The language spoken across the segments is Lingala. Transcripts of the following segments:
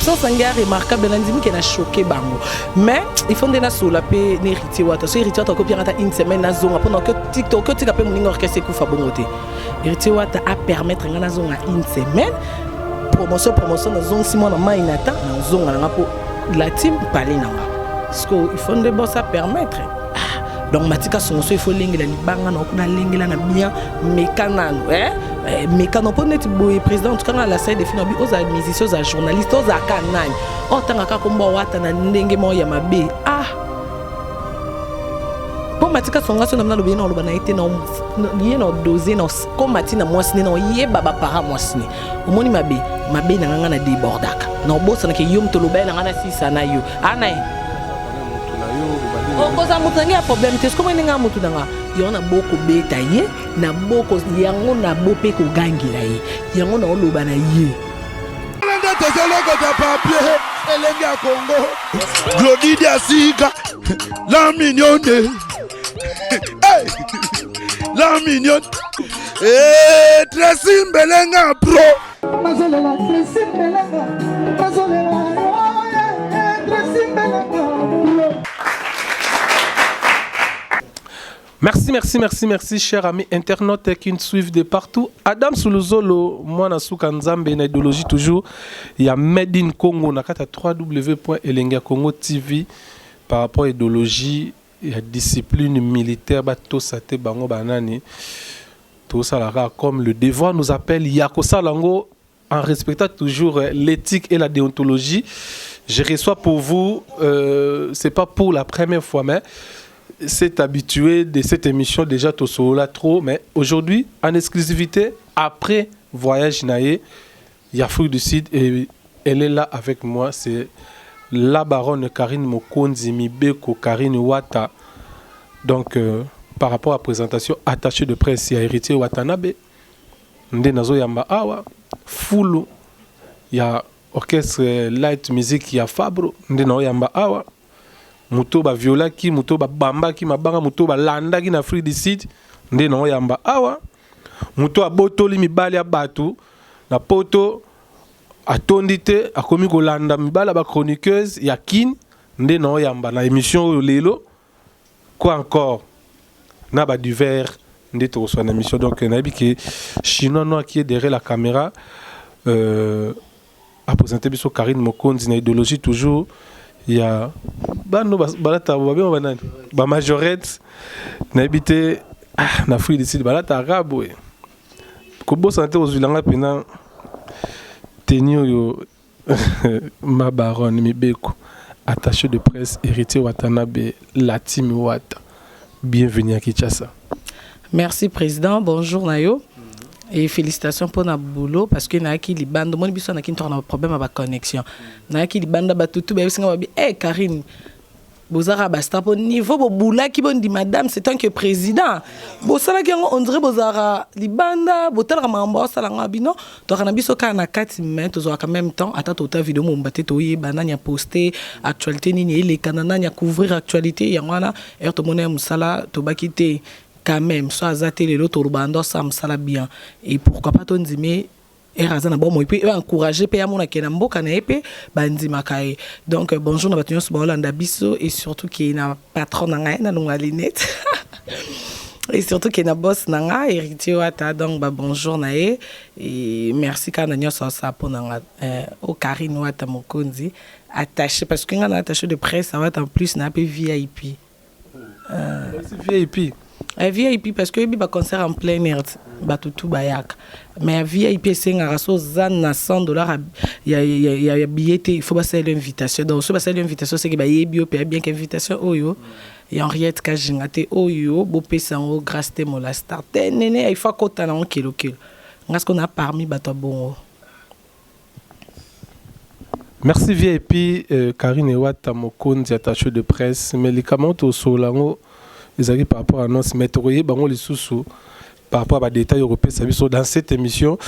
absence anga remarquable nandimi qui n'a choqué bango mais il faut ndena sur la paix n'héritier wata so héritier wata copier ata une semaine na zonga pendant que TikTok que tika pe muninga orchestre kufa bongote héritier wata a permettre ngana zonga une semaine promotion na zonga simon na mainata na zonga na po la team parler nanga parce que il faut de ça permettre donc matika son il faut lingela libanga na kuna lingela na bien mécanano mécano pour net boy président en tout cas la salle de finabi aux musiciens aux journalistes aux akanani otanga ka kombo wata na ndenge mo ya mabe pour matika son ngaso na lobi na loba na été na yeno doser na comme matina mwasini na yeba ba para mwasini omoni mabe na nganga na débordaka na bossa na ke yom to loba na ngana sisa na yo anai okoza mutangi ya problème te sko mwenga mutu danga yona boko beta ye na boko yango na bope ko gangila ye yango na oloba na ye nda tozaloko ta papier elenge ya Congo Glodide Asika la mignonne hey la mignonne Tracy Mbelenga pro mazolela Tracy Mbelenga mazolela Tracy Mbelenga. Merci, chers amis internautes qui nous suivent de partout. Adam Suluzolo, moi, na Soukanzambe, na idéologie toujours. Il y a Made in Congo, na kata www.elengacongo TV. Par rapport à l'idéologie, il y a discipline militaire, tout ça, bango banani. Tout ça, comme le devoir nous appelle, Yakosa Lango, en respectant toujours l'éthique et la déontologie. Je reçois pour vous, c'est pas pour la première fois, mais c'est habitué de cette émission déjà tout là trop, mais aujourd'hui en exclusivité après Voyage Naé, il y a Fruit du Sud et elle est là avec moi, c'est la baronne Karine Mokonzi Mibeko Karine Wata. Donc par rapport à la présentation attachée de presse, il y a Héritier Watanabe, Nde Nazo Yamba Awa, Fulu, il y a orchestre light music, il y a Fabro, Nde Nazo Yamba Awa. Muto ba viola ki muto ba bamba ki mabanga muto ba landa ki na Free du Sud nde no yamba awa muto abotoli mibali ya batu na poto atondite akomi ko landa mibala ba chroniqueuse ya kin nde no yamba na émission lelo quoi encore na ba divers nde to so na émission donc na bi que chinois noir qui est derrière la caméra a présenté biso Karine Mokonzi na idéologie toujours. Il y a balata ba majorette na habité na Free du Sud balata arabe ko bo santé aux vilanga pena tenir yo ma baronne Mibeko attaché de presse Héritier Watanabe la team Wata. Bienvenue à Kinshasa. Merci président, bonjour Nayo. Et félicitations pour notre boulot parce que na qui libanda moi biso na qui un problème avec connexion na qui libanda batutu ba singa ba Karine bozara basta pour niveau bo boula qui bon dit madame c'est tant que président bo sala ki on dirait bozara libanda botala mambo sala ngabino to kana biso kana 4 mais to zo en même temps ata to ta vidéo mo mbate to yeba nya poster actualité nini ele kana nya couvrir actualité yangwana er to mona musala to bakite quand même soit azaté les autres bando ça me sala bien et pourquoi pas ton dime erazana bon moi puis encourager pe amona kena mboka na epé bandima kai donc bonjour na batunyo so Hollande biso et surtout qui na patron na na longa linette et surtout qui na boss na Héritier Wata donc bonjour na et merci kana nyoso ça pour na au Karine Wata Mokonzi attaché parce que ngana attaché de presse ça va en plus na pe VIP VIP VIP parce que il y a concert en plein air batutu bayak mais VIP c'est un raso zan na $100 il y a billetté il faut passer l'invitation donc ce passer l'invitation c'est que ba yebio pe bien qu'invitation oyo et Henriette Kajingate oyo bo pesa en grâce te mola star nene il faut kota na kilo ngas qu'on a parmi bato bon. Merci VIP Karine Wata Mokonzi attaché de presse médicament au solango les amis par rapport à annonce météorologique bango les sous par rapport à des détails européens dans cette émission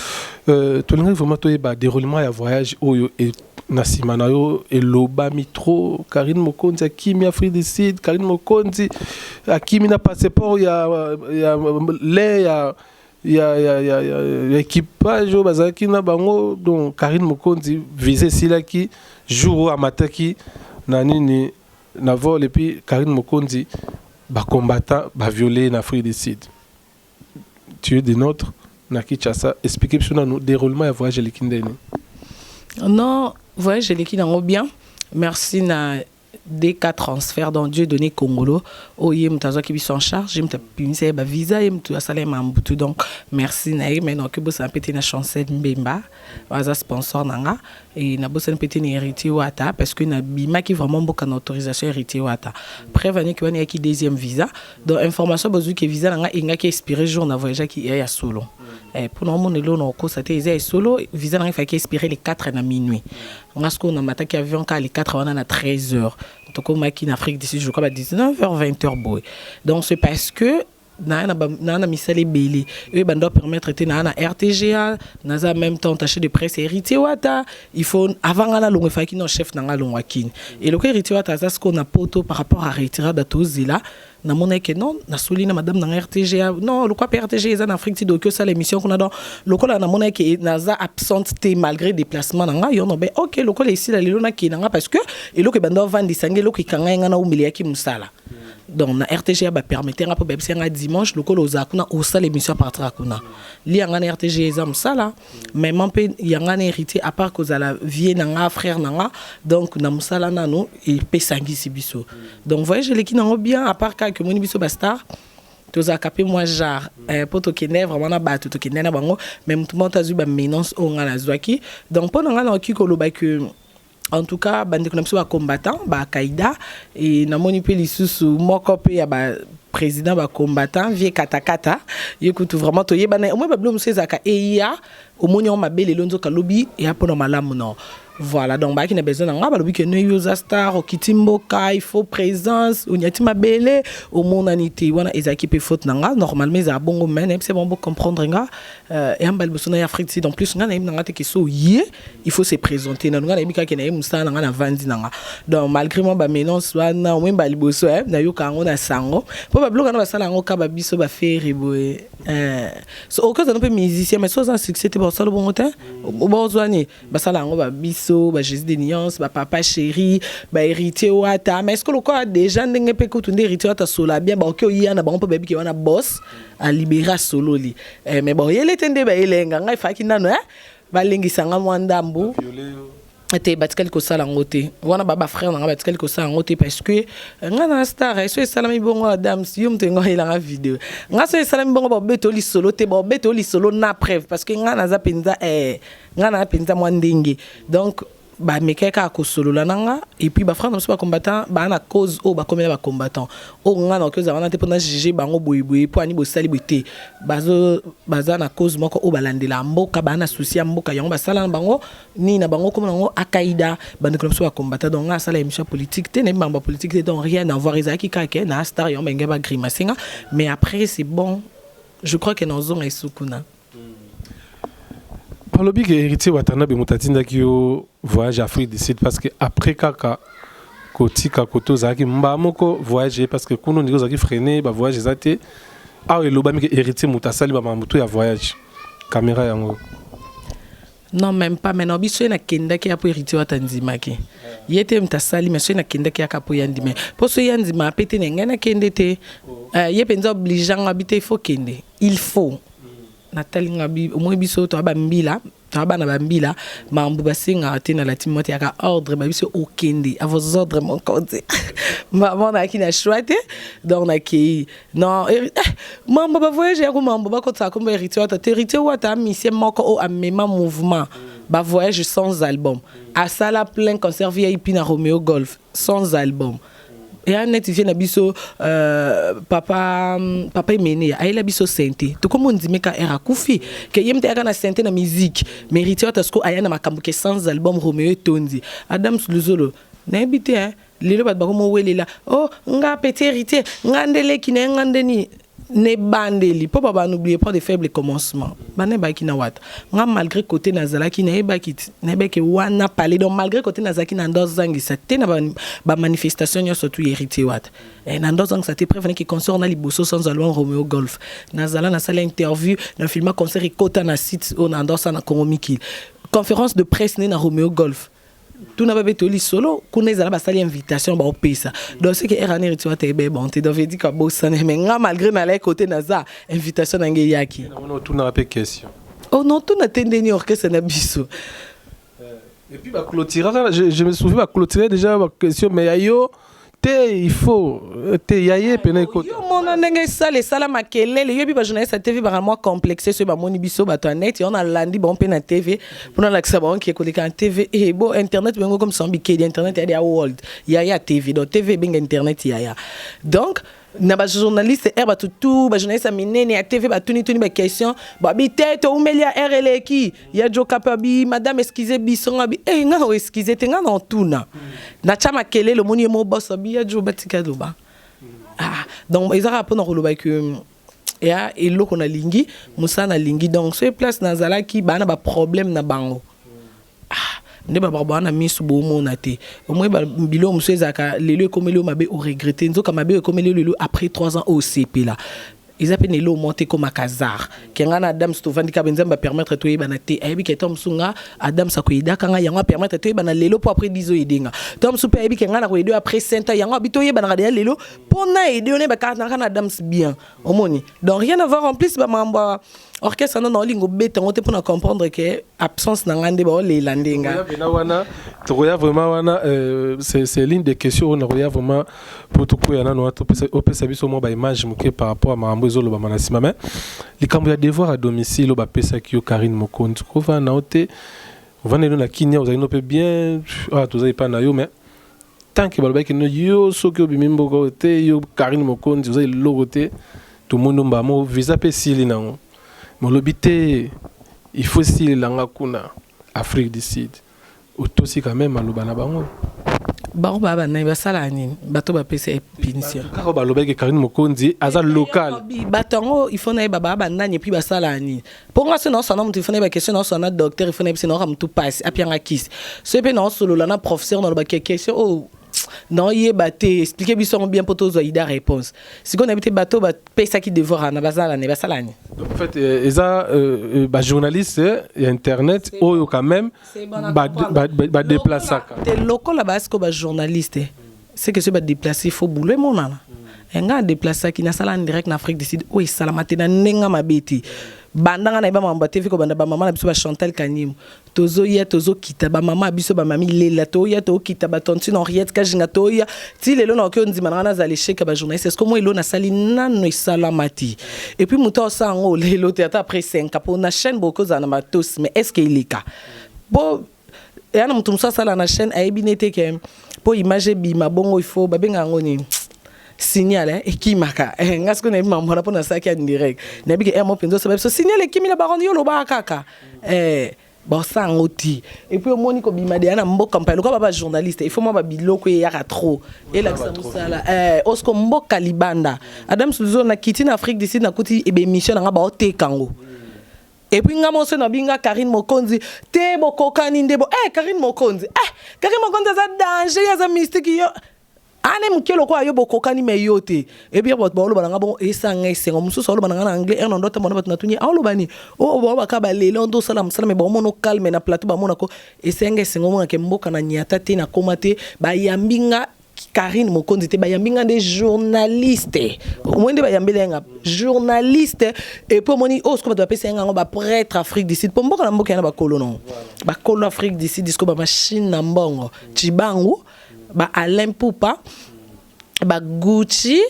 tout le monde vraiment to ba déroulement ya voyage oyo et nasimanayo et loba mitro Karine Mokonzi akimi Afrique du Sud Karine Mokonzi akimi na passeport ya y a équipage bazaki na bango donc Karine Mokonzi visé sila qui jour à mataki nanini na vol et puis Karine Mokonzi ba combattant ba violé en Afrique du Sud tu es des nôtres na Kinshasa expliquer sur nous déroulement et voyage l'ékindeni. Non voyage l'ékindeni bien merci na des cas transferts dans Dieu donné Congolo au yé mutazo qui sont en charge m'ta pimise ba visa yé mtu asale mambutu donc merci nae maintenant que bossa pété na chancel mbemba waza sponsor nanga et na bossa pété ni héritier wata parce que na bima qui vraiment beaucoup autorisation héritier wata prévenir que wani qui deuxième visa donc information besoin que visa nanga inga qui expirer jour na voyage qui est à solo et pour nous mon elo na ko c'était est solo visa nanga fait expirer les 4 na minuit on a ce qu'on a matin qui avion quand les 4 on a 13h donc on en Afrique d'ici je crois à 19h 20h boy donc c'est parce que na misale belé et ben doit permettre de na RTGA na en même temps tâcher de presse héritier wata il faut avant la longue fa qui non chef na longue wakin et le héritier wata ça ce qu'on a poto par rapport à retirer d'atozi là na mona que non na solina madame na RTGA non le quoi RTGA en Afrique donc que ça l'émission qu'on a dans le quoi na mona que naza absente malgré déplacement na yo no ben OK le quoi ici la lelo ki na parce que et le que ben doit vendre sangue le qui kanga na umili ki musala donc na RTGA ba permettre nga po bebse nga dimanche loko loza kuna osa l'émission partira kuna li nga na RTGA za musala mais man pe yanga na héritier à part cause la vie na nga frère na nga donc na musala nanu et pe sangi sibiso donc voyage l'équipe na bien à part que moni biso bastar toza capé moi genre poto kene vraiment na ba to kene na bango même tout monde azu ba menace o nga na zwaki donc pendant nga na ki ko loba que en tout cas bande konamso ba combattant ba Kaida et na moni pe lisusu moko pe ya ba président ba combattant vie katakata yekutu vraiment to yebana au moins ba blom sezaka e ya au moni on mabele lonzo kalobi et apona malamu non voilà donc ba qui na besoin nga ba lobi que no user star okitimboka il faut présence onyati mabele au monanité wana ezaki pe faute nga normalement za bongo men c'est bon comprendre nga et ambal bosona ya Afrique donc plus nga na nga te que so yé il faut se présenter na nga na bika ke na musala nga na vandi nga donc malgré moi ba menace wana au moins ba liboso na yoka ngo na sango po ba bloga na ba sala ngo ka ba biso ba faire boy so au cas on peut musicien mais soit un succès te pour ça le bon temps au bozwani ba sala ngo ba biso ba Jésus des nuances ba papa chéri ba héritier wata mais est-ce que le quoi déjà ndenge pe ko tunde héritier wata sola bien ba OK yana ba on peut baby ki wana boss a libérer solo li mais bon yele tende ba elenga ngai faki nano ba lengisa nga mwandambu te batikali ko sala ngote wana baba frère nga batikali ko sala ngote parce que nga na star so salami bongo Adam yum te ngo ila nga vidéo nga so salami bongo ba beto li solo te ba beto li solo na preuve parce que nga na za penza nga na penza mwandenge donc ba mekeka ko solo la nanga et puis ba frère na pas combattant ba na cause o ba komela ba combattant o nga na cause wana te pona juger bango boyeboy po ani bo sali bote baza na cause moko o balandela mboka ba na souci ya mboka yango ba sala bango ni na bango comme nango akaida ba ne pas combattant donc nga sala émission politique te ne mamba politique donc rien à voir ezaki kake na star yo benga ba grimacinga mais après c'est bon je crois que nos et sukuna par le bic héritier watana be mutatinda ki yo voyage Afrique du Sud parce que après kaka kotika koto zaki mba moko voyager parce que kuno ndiko zaki freiner ba voyage zate a le loba mi héritier mutasali ba mamutu ya voyage caméra yango non même pas maintenant biso na kenda ki apo héritier watanzima ki yete mtasali mais so na kenda ki akapo yandime poso yandima pete ngena kende te yepenza obligeant habiter il faut kende il faut Nathalie ngabi au moins biso to bambila to bana bambila mambu basinga tena la timote yaka ordre ba biso okende à vos ordres mon côté maman na ki na choite donc na ki non mambo ba voyage ya ko mambo ba ko ta ko héritier ta héritier wa ta mission moko o amema mouvement ba voyage sans album à sala plein concert VIP na Romeo Golf sans album et un net vient abiso papa Emene a il abiso santé to comme on dit meka era kufi que yemte aga na santé na musique mérite atasko ayana makambo ke sans album Romeo et Tondi Adam Luzolo na habité lelo bat ba ko mo welela oh nga petit héritier ngandele ki na ngandeni ne bandeli po baba n'oubliez pas de faibles commencements bane ba ki na wata nga malgré côté nazala ki na ba ki na ba ki wana parler donc malgré côté nazala ki na ndozangi sa te na ba manifestation yo surtout héritier wata et na ndozangi sa te prévenir qui concert na liboso sans allouer Romeo Golf nazala na salle interview na film concert ikota na site on endossa na Congo Miki conférence de presse na Romeo Golf tout n'a pas été li solo kuna ezala basali invitation ba opesa donc c'est que erane rituel te be bon te devait dire que bossa mais nga malgré na la côté naza invitation na ngi yaki on tout n'a pas question oh non tout n'a tendeni orchestre na biso et puis ba clôturer je me souviens ba clôturer déjà ba question mais ayo il faut te yaye pena côté yo mona ndenge sala makelele yo bi ba journaliste TV ba moi complexé sur ba moni biso ba to net on a landi bon pe na TV pour la ça ba on qui écoute kan TV et bon internet bengo comme sambi ke internet ya world ya TV donc TV benga internet ya donc na ba journaliste ba tout ba journaliste minene ya TV ba tuni ba question ba bi tete ou melia RL qui ya jo kapabi madame excusez bisonga bi nga excusez te nga na tuna na chama kelele moni mo boss bi ya jo batika doba donc ils ont rapport na loba que ya eloko na lingi musa na lingi donc sur place na zala ki bana ba problème na bango nde ba bana misu bo mona te au moins ba bilo muso ezaka lelo ekomeli mabe o regretter nzoka mabe ekomeli lelo après 3 ans au CP là ils appellent le monter comme un casar kenga Adam Stovandi ka benzamba permettre to yeba na te ayebi ke tom sunga Adam sakoida kanga yanga permettre to yeba na lelo pour après 10 ans edenga tom super ayebi kenga na ko edo après 5 ans yanga bito yeba na de lelo pona edo ne ba ka na Adam bien omoni donc rien à voir en plus ba mamba orchestre non lingo beta on te pour comprendre que absence na ngande ba le landenga toya vraiment wana c'est l'une des questions on a vraiment pour tout ko yana no to pesa biso mo ba image muke par rapport à mambo zolo ba manasima mais les cambo ya devoir à domicile o ba pesa ki o Karine Mokonzi ko va na ote on va na kinya vous allez no pe bien tout ça pas na yo mais tant que balba ki no yo so ki obimimbo ko te yo Karine Mokonzi vous allez logote tout monde mba mo visa pe sili nango molobité il faut si langa kuna Afrique du Sud aussi quand même aloba na bango bango baba na basala nini bato ba pesa punition ka ba loba ke Karine Mokonzi aza local batango il faut na baba nani puis basala nini pour moi c'est non ça non il faut na ba question non ça na docteur il faut na c'est non ram tout passe apianga kiss ce pe non solo la na professeur dans ba question oh non yé baté expliquer biso bien pour tous ida réponse si qu'on habite bateau ba pesa qui dévore na basala ne basala ni en fait eza ba journaliste et internet oyo quand même ba déplacer te local là bas ko ba journaliste c'est que ce ba déplacer faut boulot mon nana nga déplacer qui na sala en direct en Afrique du Sud o salamate na nenga mabeti bandanga na ba mamba TV ko banda ba mama na biso ba Chantal Kanyim tozo kita ba mama biso ba mami lela to ya to kita ba tonti na Henriette ka jinga to ya ti lelo na ko ndima na za lécher ka ba journaliste est-ce que moi elo na sali nano salamati et puis muto sango lelo théâtre après 5 pour na chaîne beaucoup za na matos mais est-ce qu'il est ka bon et ana mutum sa sala na chaîne aibinete ke po image bi mabongo il faut ba benga ngoni signal et qui maka ngas ko na bi mamona pona sa ki en direct na bi ke mo penzo so signal e kimi la baron yo lo ba kaka bon ça ngoti et puis au moni ko bima de na mboka mpalo ko baba journaliste il faut moi ba biloko ya ka trop et la musala osko mboka libanda Adam Suzo na kiti na Afrique du Sud na kuti e be mission nga ba o te kango et puis nga mo se na binga Karine Mokonzi te bokokani ndebo Karine Mokonzi za danger ya za mystique yo ane mukelo kwa yo bokokani meyote e bien bot bolo bana bon esanga esengo mususu olo bana na anglais eno ndota mona batuna tunye olo bani o ba ka ba lelo ndo salam me bon mono calme na plateau ba mona ko esenga esengo mona ke mboka na nyata te na komate ba yambinga Karine Mokonzi te ba yambinga des journalistes au moins de ba yambelenga journaliste et pour moni o sko ba pesa nga ba prêtre Afrique du Sud pour mboka na mboka na ba kolono ba kolo Afrique du Sud disco ba machine na mbongo chibangu ba Alain Poupa ba Gucci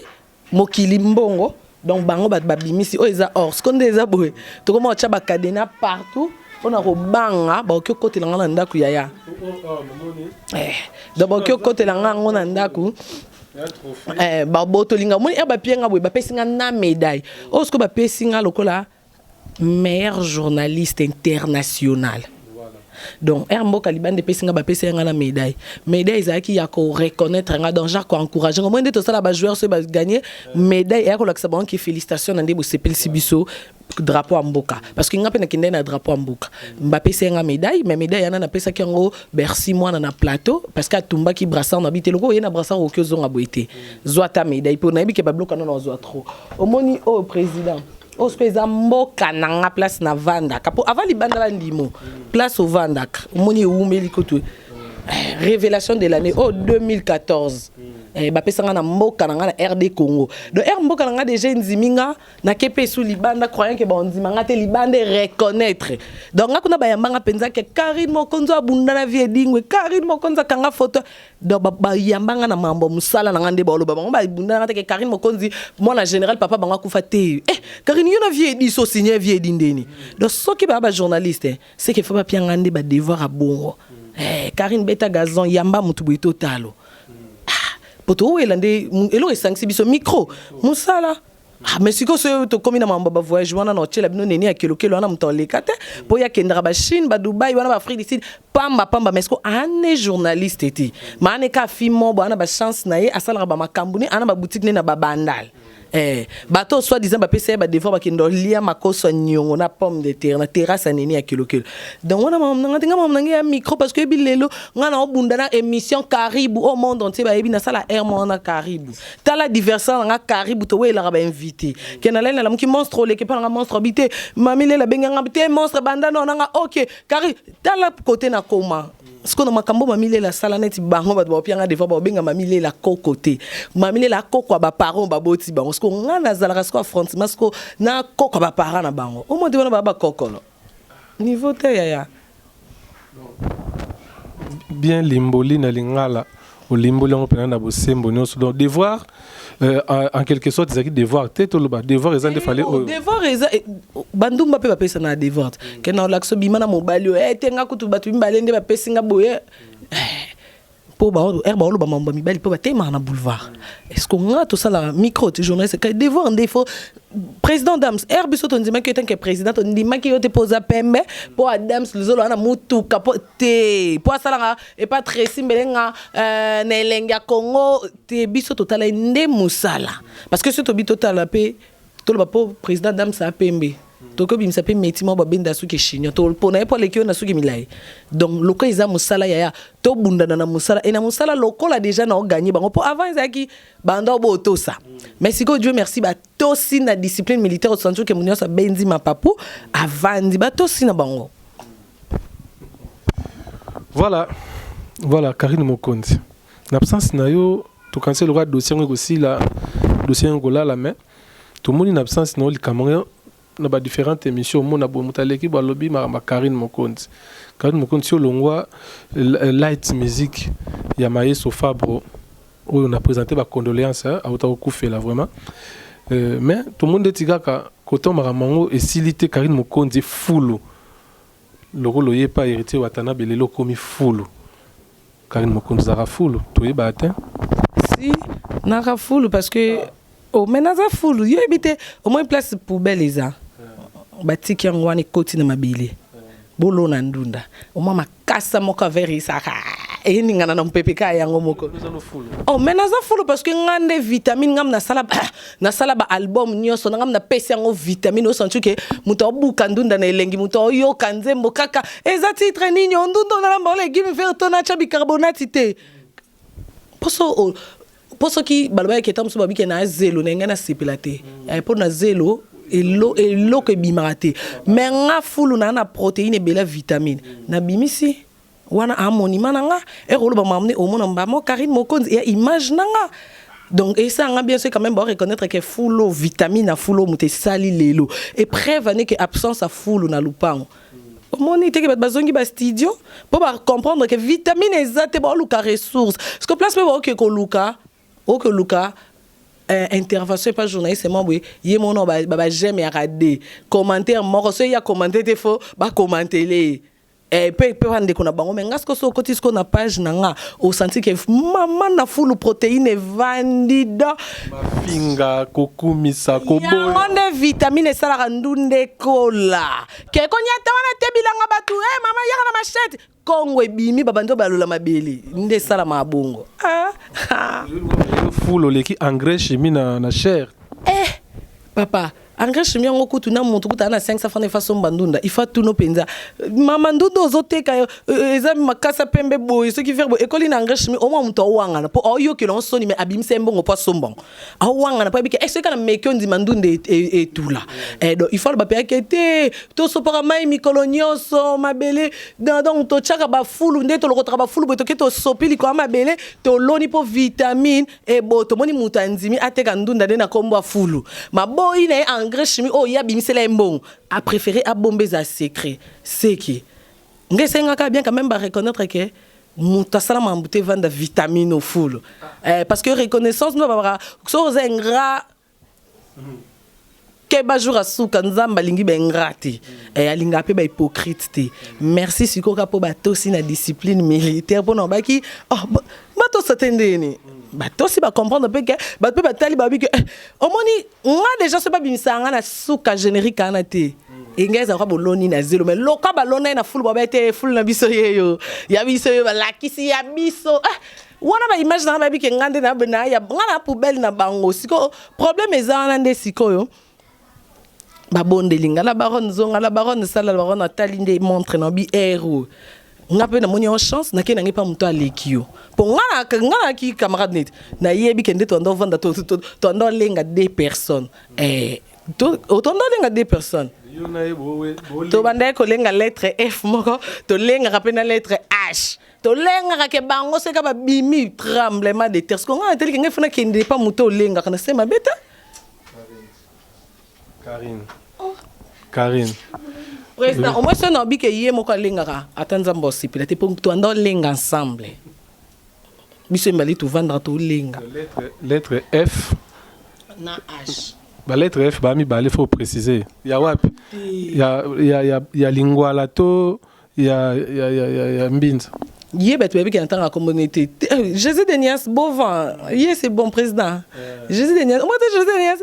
mokili mbongo donc bango ba bimisi o eza or skonde eza boye to koma cha ba cadena partout on a robanga ba okyo kote la ngana ndaku yaya donc ba okyo kote la ngana ndaku ba boto linga moni ba pienga boye ba pesinga na médaille o sko ba pesinga lokola meilleur journaliste international donc mboka libande pesinga ba pesa nga na médaille ezaki ya ko reconnaître nga donc genre ko encourager au moins de tout ça la joueur se ba gagner médaille et ko laksa bon qui félicitations ndé bo sepel sibiso drapeau mboka parce que nga pena kinde na drapeau mboka Mbappé c'est nga médaille mais médaille yana na pesa kango Bercy moi na plateau parce que Tumba qui brassard na bité loko yena brassard au kyozo nga boité zoata médaille pour na bi ke ba bloka na zo trop au moni au président au spécial mboka na place na vanda kapo avant libanda ba ndimo place au vanda moni umeli koto révélation de l'année 2014 bapesanga na mboka na RD Congo donc mboka na déjà nziminga na kepe sous libanda croyant que bon nzimanga te libanda reconnaître donc ngakuna bayambanga penza ke Karine Mokonzo abunda na vie dingwe Karine Mokonzo kanga photo donc bayambanga na mambo musala na ngande bolo bango babunda na te ke Karine Mokonzi moi na général papa banga kufa te Karine yo na vie di so signer vie dindeni donc ce qui ba journaliste c'est que faut pas piangande ba devoir à bongo Karine beta gazon yamba mutu buito talo poto elande elo esangisi biso micro musala mais siko so to komi na mamba ba voyage wana no tshela bino neni akelo kelo wana mutoleka te po ya kendra ba Chine ba Dubai wana ba Afrique du Sud pamba mais ko ane journaliste ti mane ka fimo bwana ba chance na ye asala ba makambuni ana ba boutique ne na ba bandal bato soit disant ba PC ba devoir ba kindo lia makoso nyongo na pomme de terre na terrasse neni ya kilo donc wana mama ya micro parce que bilelo ngana obunda na émission Caribou au monde entier ba yebi na sala air na Caribou tala diversion nga Caribou to wela ba invité kenala na lamu ki monstre le ke pa nga monstre habité mamile la benga ngabité monstre banda no nga OK Caribou tala côté na koma ce qu'on a makambo mamile la sala neti bango ba pianga devoir ba benga mamile la côté mamile la koko ba parents ba boti bango ce qu'on a na zala ko affrontement ce qu'on na koko ba parents na bango au monde wana ba kokolo niveau te ya bien limboli na lingala au limboli on pena na bosembo nyonso donc devoir en quelque sorte ils ont devoir tête ou devoir ils ont défalé devoir ils bandumba pe ba pesa na devoir que na lakso bima na mobali tenga kutu batu mbalende ba pesa nga boye po ba ba lo ba mamba mibali po ba tema na boulevard est-ce qu'on a tout ça la micro tu journaliste que devoir défaut président Dams biso to ndima que tant que président to ndima ki yo te posa pembe po Adams luzolo ana mutu kapote po sala et pas très simbelenga na elenga Congo te biso total nde musala parce que ce to bi total pe to le po président Dams a pembe to ko bimisa pe metima ba benda suki shinyo to pona e po lekio na suki milai donc loko iza musala ya to bunda na musala et na musala loko la déjà na gagné bango po avant ezaki banda bo to ça mais siko Dieu merci ba to si na discipline militaire au centre que munyo sa benzi mapapu avandi ba to si na bango voilà Karine Mokonzi l'absence na yo to cancel le dossier aussi la dossier ngola la main tout le monde en absence no le Cameroun na ba différentes émissions mona bo mutaleki ba lobby ma Karine Mokonzi sur longwa light music ya Maïso Fabro où on a présenté ba condoléances à Otaokufe là vraiment mais tout le monde dit que quand on maramango et silité Karine Mokonzi full le rôle yé pas hérité watana belelo komi full Karine Mokonzi zara full to yeba atteint si nara full parce que oh mais naza full yo habité au moins place poubelle eza batiki yango wana koti na mabili bolo na ndunda o mama kasa moko veri saka e ningana na mpepeka yango moko oh mais naza full parce que ngande vitamine ngam na sala ba album nyoso ngam na pesi yango vitamine o sentu ke muto buka ndunda na elengi muto yo kanzembo kaka eza titre nini ndundo na mbole give me faire tonacha bicarbonate te poso ki balaba ke tam so babike na zelo na ngana sipilate po na zelo elo ke bimate mais nga fulu na protéine bela vitamine na bimisi wana amoni mananga e rolo ba mamne o mona mbamo Karine Mokonzi et image nanga donc et ça nga bien sûr quand même bon reconnaître que fulu vitamine na fulu muté sali lelo et prévenir que absence à fulu na lupango moni te ke bazongi ba studio pour comprendre que vitamine ezate ba luka ressources parce que place me ko luka que Luca intervention pas journaliste moi oui yé mon nom ba j'aime regarder commentaire moi il y a commenter des faux ba commenter les pe wande kona bango mais ngasko so koti sko na page nanga au senti que maman na full protéine vandida mafinga kokumisa koboya onde vitamine sala ndunde kola ke konya tawana tebilanga batu mama yaka na machette Kongo ebimi babando balola mabeli nde sala mabongo full oleki engrais chimie na chair papa engrais chimie ngo kutu na muntu kuta na 500 francs façon bandunda il faut tout no penza mama ndundo ozoteka ezami makasa pembe boy ce qui fait bo école na engrais chimie au moins muntu wanga na po oyo ke lon soni mais abimse mbongo po sombongo awanga na pa bike est-ce que na mekyo ndi mandunde et tout là donc il faut ba pe akete to so para mai mikolonioso mabele donc to chaka ba fulu nde to lokota ba fulu bo to ke to sopili ko mabele to loni po vitamine et bo to moni mutanzimi ateka ndunda de na kombo fulu maboyi na engrais chimie oh ya bimisela mbongo a préféré à bomber za secret c'est qui ngesenga ka bien quand même ba reconnaître que muta sala mambute vanda vitamine au full parce que reconnaissance no ba so zengra ke ba jour asuka nzamba lingi ba ngrati alinga pe ba hypocrite te merci sikoka po ba tosi na discipline militaire pour no ba ki ba to s'atendeni bato si ba comprendre pe que ba pe batali ba bi que au moni nga déjà se ba bimisanga na suka générique ana te ingeza kwa boloni na zelo mais loka balona na full ba te full na biso yeyo ya biso yo la kisi ya biso wana ba image na ba bi que ngande na bena ya ngana poubelle na bango siko problème ezana nde siko yo ba bondelinga la baronne zonga la baronne sala la baronne talinde montre na bi héros nga pe na moni en chance na ke na ngepa muto alekio po nga ki camarade net na yebi kende to ndo vanda to ndo lenga deux personnes to ndo lenga deux personnes to banda ko lenga lettre F moko to lenga rapena lettre H to lenga ke bango se ka ba bimi tremblement de terre ko nga teli ke ngefuna kende pa muto lenga kana sema beta Karine Président, au moins c'est un hobby que yé moko lengara atanza mbosi pila te pour toi ndo lenga ensemble. Biso mbali tu vendre to lenga. Lettre F na H. Ba lettre F ba mi ba le faut préciser. Ya wapi? Ya lingwala to ya mbinza. Yé betu bébé qui entend la communauté. Jésus de Nias Bovan. Yé c'est bon président. Jésus de Nias. Moi Jésus de Nias.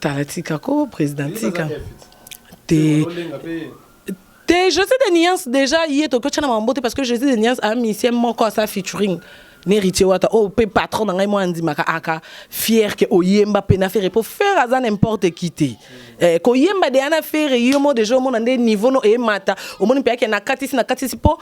Talatika ko président tika. Je sais des nuances déjà hier to coach na mambote parce que je sais des nuances a mis c'est mon quoi ça featuring n'héritier wata oh pe patron na ngai mo andimaka aka fier que oyemba pe na faire pour faire à n'importe qui te ko yemba de ana faire yo mo déjà mo na des niveau no e mata o mo pe na katisi po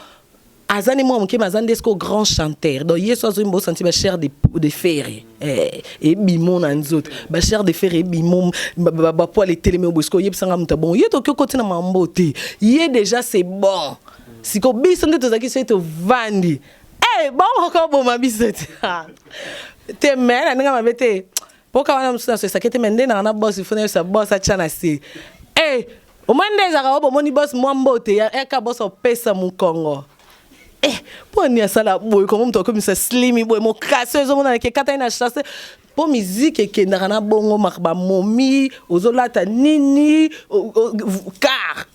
azani mo mke mazande esko grand chanteur donc yeso zo mbo senti ba cher de fer et bimon na nzoto ba cher de fer et bimon ba poil télé mais obosko yebsanga muta bon yeto ko kotina mambote yé déjà c'est bon siko biso ndeto zaki so to vandi bon ko bo mabisete te mena ninga mabete poka wana msusa so sakete mende na boss ifuna sa boss a chana si o mande za ka bo moni boss mwambote ya ka boss o pesa mu Congo pour ni sala boy comme to comme ça slimy boy mo crasseuse mo na ke kata ina chasse pour musique ke na bongo makba momi ozolata nini car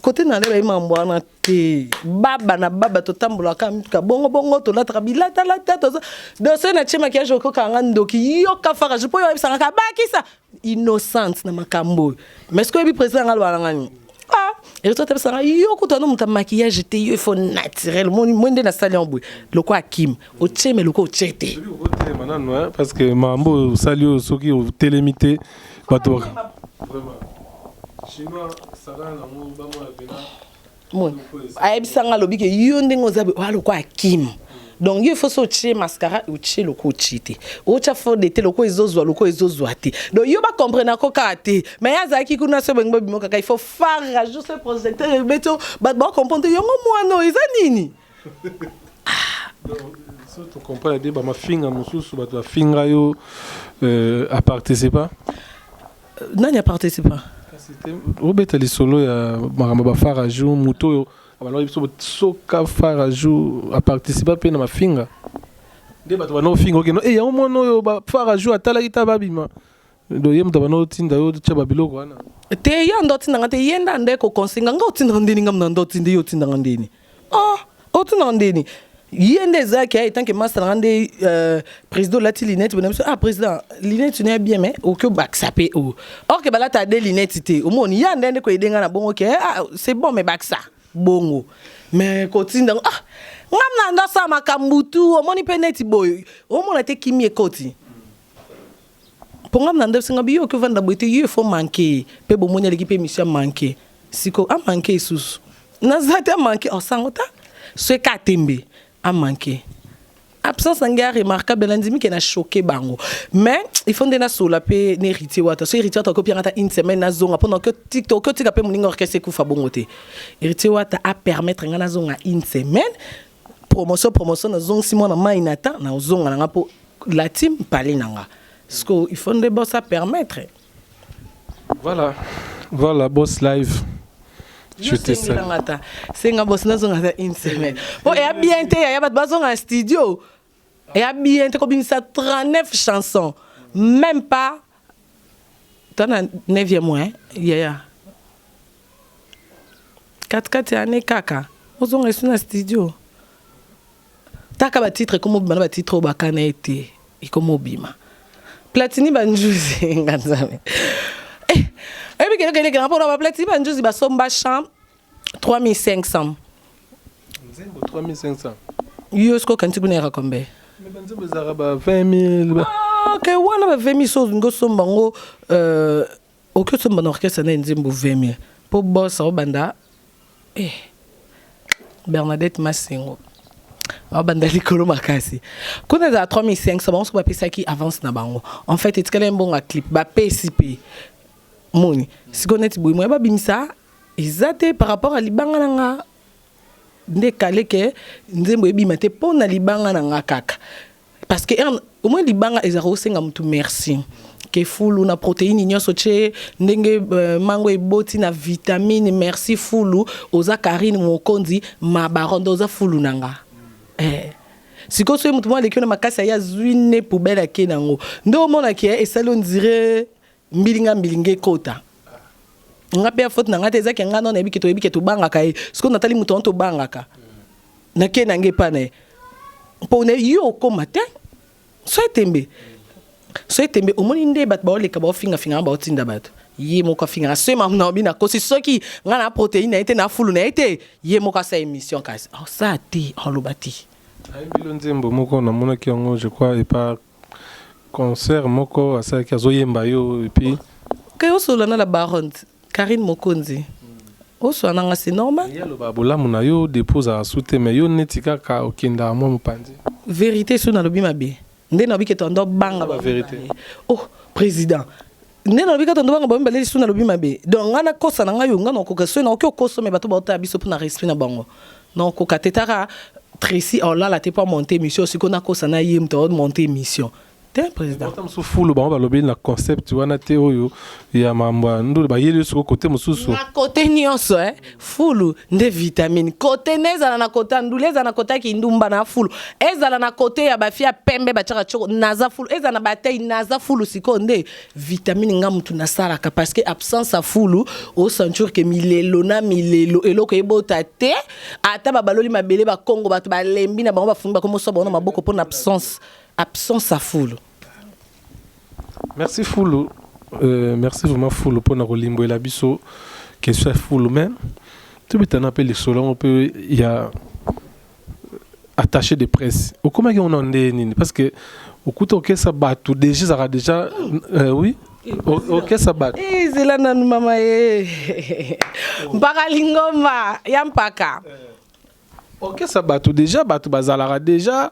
côté na le mambo na te baba na baba to tambola ka bongo to latra bilata la tata do se na chema ki ajoko kanga ndoki yo ka fara je po yo bisanga ka bakisa innocent na makambo mais ce que bi président ngalwa ngani et toi tu sais yo ko to no muta maquillage te yo il faut naturel mo ndé na salon boy loko akim o cheme loko chete parce que mambo salio soki o télémité bato vraiment chinois sala na mo ba mo apena mon ayebisanga lobi ke yo ndengo zabe wa loko akim donc il faut sortir mascara ou chez le coachité ou cha faut de te loko ezozwa te donc yo ba comprendre ko kate mais yazaki kuna se bengo bimoka il faut faire juste ce projecteur beto ba comprendre yo mwana eza nini so tu comprends de ba mafinga mususu ba tu finga yo a participer nani a participer Robert Lisolo ya maramba ba faraju muto yo abalo biso soka faraju a participer pe na mafinga de bato bano finga okeno ya mono yo ba faraju atala kita babima do yem tabano tinda yo tchaba biloko wana te ya ndo tinda ngate yenda ndeko konsinga nga otinda ndini ngam ndo tinda yo tinda ndini otinda ndini yende zaki ay tant que master ngande président lati linette bonam président linette tu n'es bien mais au que bac sapé or que bala ta des lunettes té au moni yanda ndeko edenga na bongo ke c'est bon mais bac ça bongo mais kotinda ngam na ndo sa makambutu au moni peneti boy au mona te kimi ekoti pour ngam na ndo singa biyo que vanda boite il faut manquer pe bo moni l'équipe mission manquer siko a manquer sous na zata manquer o sangota ce katembe a manqué. Absence en remarquable, l'endimi qui n'a choqué bango. Mais il faut que nous la paix n'héritier wata. So héritier wata copie rata une semaine na zonga pendant que TikTok que tu capé mon orchestre kufa bongote. Héritier wata a permettre ngana zonga une semaine. Promotion na zonga simon na mainata na zonga na po la team parler nanga. Parce que il faut de boss à permettre. Voilà boss live. Je te sais. C'est un boss na zonga une semaine. Bon et a bien été y a pas de zonga studio. Et a bien été comme ça 39 chansons. Même pas dans la 9e mois, yeah. 4 années kaka. On zonga sur un studio. Taka ba titre comme ba titre ba kana été et comme obima. Platini banjuzi nganzame. Et puis quelqu'un qui a pour platini banjuzi ba somba champ 3500. Nzembo 3500. Yosko kanti kunera kombe. Mais banzembo zaraba 20000. OK, wana ba 20000 so ngo somba ngo au que somba na orchestre na nzembo 20000. Po boss o banda Bernadette Massengo. Banda likolo makasi. Kuna za 3500 bon so ba pesa qui avance na bango. En fait, c'est un bon clip ba PCP. Moni. Si connaît boy moi ba bimisa izate par rapport à libanga nanga ndekale ke nzembo ebima te pona libanga nanga kaka. Parce que au moins libanga ezaro senga mutu merci. Que fulu na protéine nyonso che ndenge mango eboti na vitamine merci fulu oza karine mokonzi mabarondo oza fulu nanga. Siko so mutu mwa lekio na makasa ya zwine poubelle ke nango. Ndo mona ke esalo ndire mbilinge kota. Nga pe faute na ngate ezaki nga non ebiki to bangaka e. Siko natali mutu onto bangaka. Na ke nange pane. Pone yo ko matin. So etembe omoni nde bat ba oleka ba finga ba otinda bat. Ye moko finga so ma na bina ko si soki nga na protéine na ete na fulu na ete ye moko sa émission kasi. Oh ça ti olobati. Ay bilonzembo moko na mona ki ngo je crois et pas concert moko asa ki azoyemba yo et puis que o solo na la baronne Karine Mokonzi. O so na nga c'est normal. Ya lo babola mona yo dépose à souter mais yo netika ka okenda mo mupandi. Vérité so na lobi mabe. Nde na biki tondo banga ba vérité. Oh président. Nde na biki tondo banga ba mbele so na lobi mabe. Donc ngana kosa na nga yo ngana ko so na ko koso me bato ba ta biso pour na respect na bango. Non ko katetara Tracy oh là t'es pas monté mission si qu'on a kosa na yim to monter mission. T'es président. Tam so fulu ba ba lobi na concept wana te oyo ya mamba ndo ba yeli so côté mususu. Na côté nyonso fulu nde vitamine. Côté neza na côté nduleza na côté ki ndumba na fulu. Ezala na côté ya ba fia pembe ba chaka choko naza fulu. Ezala na batei naza fulu siko nde vitamine nga mutu na sala ka parce que absence à fulu au sentir que milelo eloko ebota te ata ba baloli mabele ba Congo ba ba lembi na bango ba funga comme so bona maboko pour absence à fulu. Merci Foulou. Merci vraiment Foulou pour notre limbo et la biso question Foulou même. Tu peux t'en appeler selon on peut il y a attaché de presse. Au comment on en est parce que au coup OK ça bat tout déjà oui. OK ça bat. C'est là nan mama Mpaka lingomba yampaka. OK ça bat tout déjà batu bazalara déjà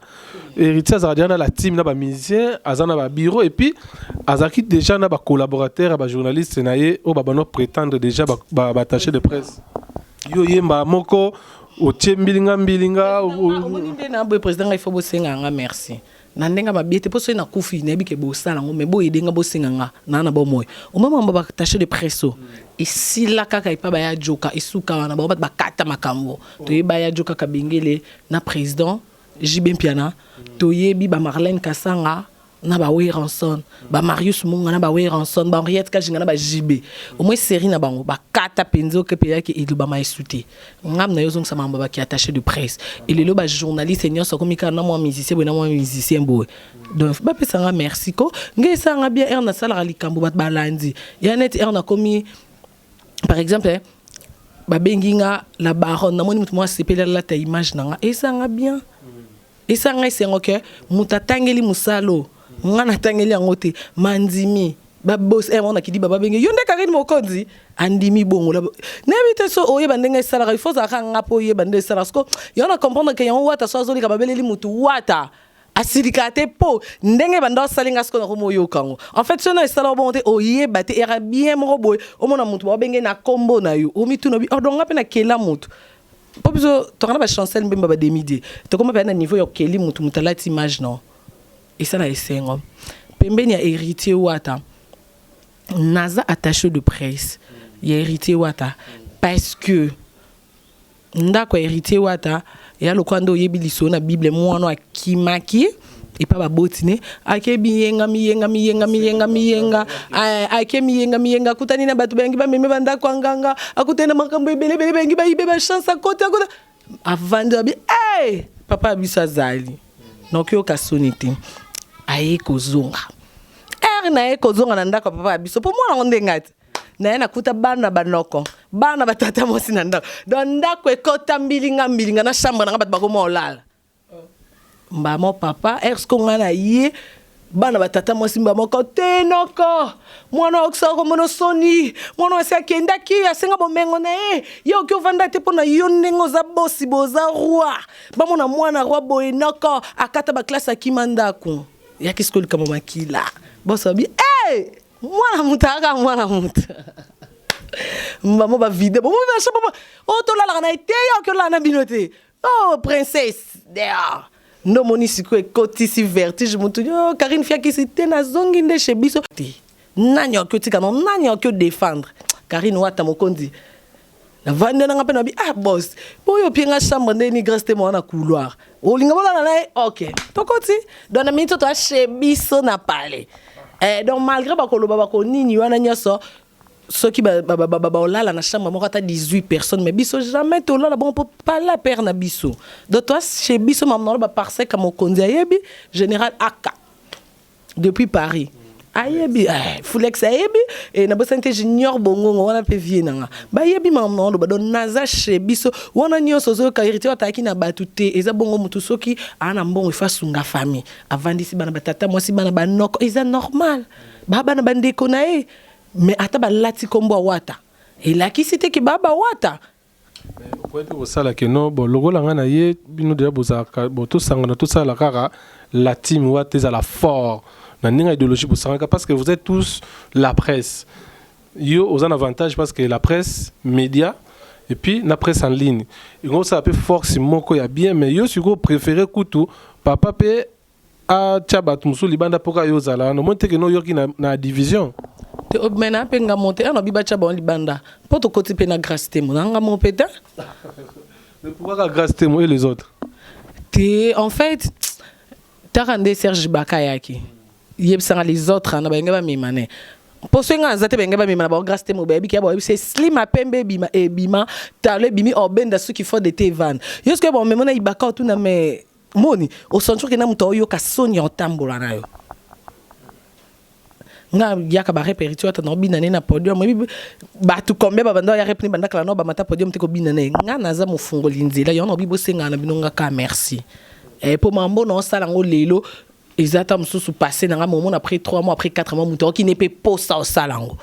héritier azara na la team na ba musicien azana ba bureau et puis azaki déjà na ba collaborateur ba journaliste na ye o ba no prétendre déjà ba attaché de presse yo yemba moko o tshembilinga omoni na bo président il faut bosenga nga merci na ndenga mabiete poso na kufi na bike bo sala ngo me bo edenga bosenga nga na bo moyo o mama ba attaché de presse et si la kaka ipa ba ya joka isuka wana ba kata makambo to yeba ya joka kabengele na président Jibin Piana to yebi ba Marlène Kasanga na ba Ranson ba Marius Munga na ba Ranson ba Henriette Kajinga na ba JB au moins série na bango ba kata penzo ke pe yaki ilu ba maisuti ngam na yozong sama ba ki attaché de presse et le ba journaliste senior so komika na mo musicien bo na mo musicien bo donc ba pesa nga merci ko ngesa nga bien erna sala likambo bat balandi ya net erna komi par exemple ba benginga la baronne na moni mutu mo sepela la ta image na nga esa nga bien esa nga sengo ke mutatangeli musalo ngana tangeli yango te mandimi ba boss on a ki di baba benge yonde Karine Mokonzi andimi bongo la nebite so oye bandenge sala il faut ça nga po ye bande sala sko yona comprendre que yon wata so azoli ka babeli mutu wata asilikate po ndenge banda salinga sko na komo yokango en fait sona sala bonte oye bate era bien mo boy o mona mutu ba benge na kombo na yo o mitu no bi ordonga pe na kela mutu po biso to kana ba chancel mbemba ba demidi to koma pe na niveau yo keli mutu mutalati image non et ça là esengo pembeni ya héritier wata naza attaché de presse ya héritier wata parce que ndako héritier wata ya lokwando yebi liso na bible mwana akimaki et pas ba botine ake biyenga ake miyenga kutani na batu bengi ba meme banda kwa nganga akutena makambo ebele bengi ba ibe ba chance akote avant de bi papa bisazali donc yo kasonite aye kozonga na ye kozonga na ndako papa biso po mwana ngati na na kuta bana banoko bana batata mosi na ndako don ndako ekota mbilinga na chambre na bat bakoma olala mbamo papa ersko ngana ye bana batata mosi mbamoko tenoko mwana oksako mono soni mwana wasi akenda ki asenga bomengo na yo ki ovanda te pona yo ndengo za bosi boza roi bamona mwana roi boenoko akata ba classe akimandako ya kiskoli kama makila bossa bi mwana mutaka mwana muta mbamo ba vide bo ba shaba o to la na ite yo ke la na binote princesse there no moni siko ekoti si vertige mutu yo Karine Fiaki c'était na zongi nde chez biso nani okotika non nani okyo défendre Karine wata mokondi la vande na ngapena bi boss boyo pienga chambre ndeni greste mo na couloir olinga bona na OK tokoti dona minto to chez biso na parler donc malgré bakoloba bakonini wana nyoso soki ba olala na chambre moko ata 18 personnes mais biso jamais to là bon peut pas la père na biso donc toi chez biso mamna ba parce que mokonzi ayebi général Aka depuis Paris ayebi Fulex ayebi et na bosante junior bongo wana pe vie nanga ba yebi mamna ba don naza chez biso wana nyoso zo ka héritier ataki na batute eza bongo mutu soki ana mbongo ifasunga famille avant disi bana batata moi si bana banoko eza normal baba na bandeko na mais ata ba lati kombo wata et la ki cité ki baba wata point pour ça là que non bon logo la ngana ye bino de boza bo to sangana tout ça la kara la team wata za la fort na ninga idéologie pour sangaka parce que vous êtes tous la presse yo aux un avantage parce que la presse média et puis la presse en ligne et on ça peut force moko ya bien mais yo suko préféré kutu papa pe a tchabat musu libanda poka yo zala no monte que no yo ki na division te obmena pe nga monte ana biba tchaba on libanda poto koti pe na grâce temo nga mon peta mais pourquoi la grâce temo et les autres en fait tarande Serge Bakayaki yebsanga les autres na benga ba mimane poso nga nzate benga ba mimana ba grâce temo ba biki ba c'est slim apembe bima e bima tale bimi obenda ceux qui font des tevan yoske bon memona ibaka tout na mais moni au centre que na muto yo ka soni en tambola na yo nga yaka ba repérito ata no binane na podium ba tu kombe ba banda ya repni banda kala no ba mata podium te ko binane nga naza mufungo linzela yo no bibo senga na binonga ka merci et pour mambo no sala ngo lelo exactement mususu passé na nga moment après 3 mois après 4 mois muto qui ne peut pas ça au salango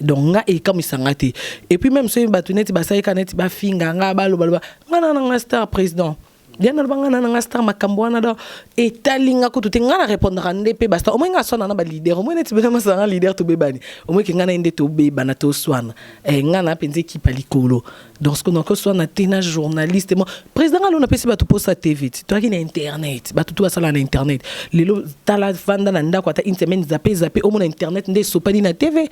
donc nga e comme sangate et puis même so batuneti ba sai kaneti ba finga nga ba lo ba nga na star président diana bangana na star makambo na do etalinga ko tutenga na répondre ande pe basta o mwenga sona na ba leader o mwenga tibela masanga leader to bebani o mwenga ngana inde to beba na to swana ngana penze ki palikolo donc ce qu'on a swana tena journaliste mo président ngalo na pesi ba to posa TV toi qui na internet ba to sala na internet lelo tala vanda na ndako ata une semaine zappé o mona internet nde sopani na TV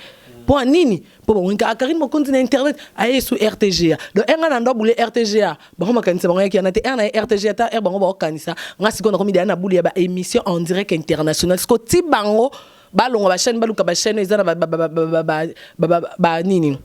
pour nini pour bon Karine mo continue internet aye sur RTGA donc nga na ndo bule RTGA ba ma kanisa ba ki na te na RTGA ta bango ba kanisa nga sikona komi na bule ba émission en direct international siko ti bango balonga ba chaîne baluka ba chaîne ezana ba nini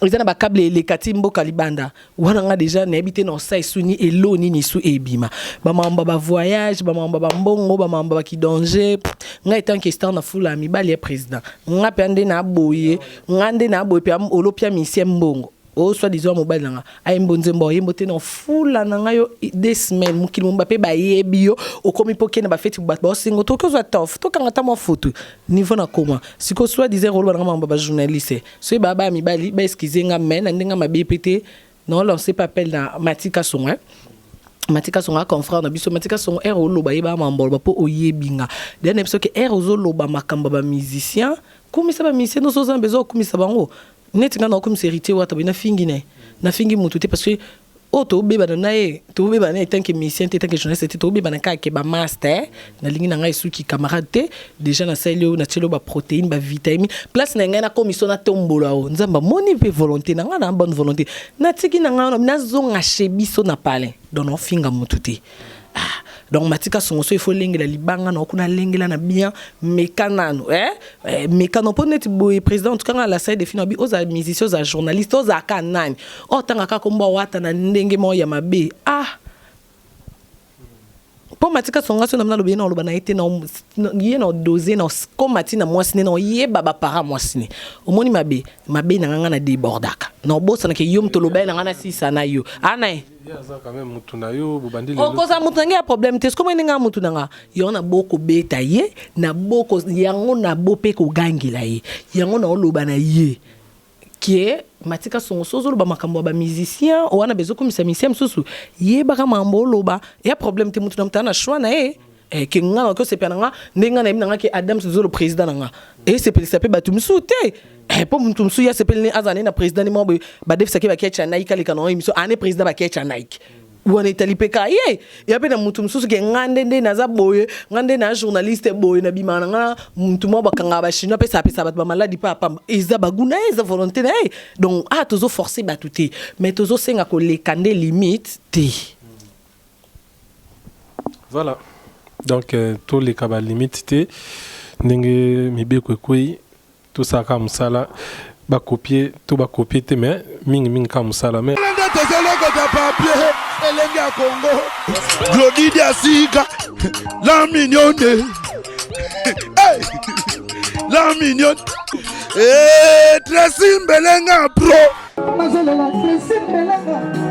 ezana ba câble les katimbo kalibanda wana nga déjà na habité na sai suni elo nini su ebima ba mamba ba voyage ba mamba ba mbongo ba mamba ba ki danger nga etant que star na fula mi bali président nga pende na boye nga nde na boye pe olopia mission mbongo o soit disant mobile nga ay mbonze mbo yembote na fula na nga yo des semaines mukili Mbappé ba yebio o komi poke na ba feti ba singo to ko za tof to kanga ta mo photo niveau na koma siko soit disant rolo na mamba ba journaliste so ba mi bali ba excuser nga men ndenga ma BPT non lancer papel na Matika Songa Matika Songa confrère na biso Matika Songa ero loba yeba mambolo ba po oyebinga den ebiso ke ero zo loba makamba ba musicien komisa ba musicien no so za bezo komisa bango net nga na comme héritier wata bina fingi na fingi mutu te parce que o to beba na e to beba na tant que musicien tant que journaliste to beba na ka ke ba master na lingi na ngai suki camarade te déjà na selo na tshelo ba protéine ba vitamine place na ngai na commission na tombola o nzamba moni pe volonté na nga na bonne volonté na tiki na nga na zonga chebiso na palais donc no finga mutu te donc Matika Songo il faut lengela libanga na kuna lengela na bien mekanano mekano po net boy président en tout cas la salle de finabi aux musiciens aux journalistes aux akanani o tanga ka komba wata na ndenge mo ya mabe pour Matika Songo so na lobi na loba na été na yé na doser na comme matina mwasine na yé baba para mwasine omoni mabe na nganga na débordaka na bossa na ke yom to loba na ngana sisa na yo anae quand même mutuna yo bobandi le ko za mutuna ngia problème te ko mwenga mutuna nga yo na boko beta ye na boko yango na bope ko gangila ye yango na oloba na ye qui Matika Songo sozo loba makambo ba musicien o wana bezo komisa musicien susu ye baka mambo loba ya problème te mutuna mtana choix na ye que nga ko sepena nga ndenga na nga ke Adam Suzo le président nga et c'est peut s'appeler batumsu te pour mutumsu ya sepelni azane na président ni mo ba def sake ba kecha naika le kanon émission ane président ba kecha naik wana itali peka ye ya pe na mutumsu ke ngande nde na za boye ngande na journaliste boye na bimana nga mutuma ba kanga ba chinois pe sa ba maladi pa pamba eza baguna eza volonté na donc tozo forcer ba touté mais tozo senga ko le kande limite te voilà. Donc tous les cas limité ndenge mibeko koi tout ça comme ça là ba copier tout ba copier te mais mingi comme ça là mais papier elenga Congo Glody Diasika la mignonne la mignonne Tracy Mbelenga pro mazola Tracy Mbelenga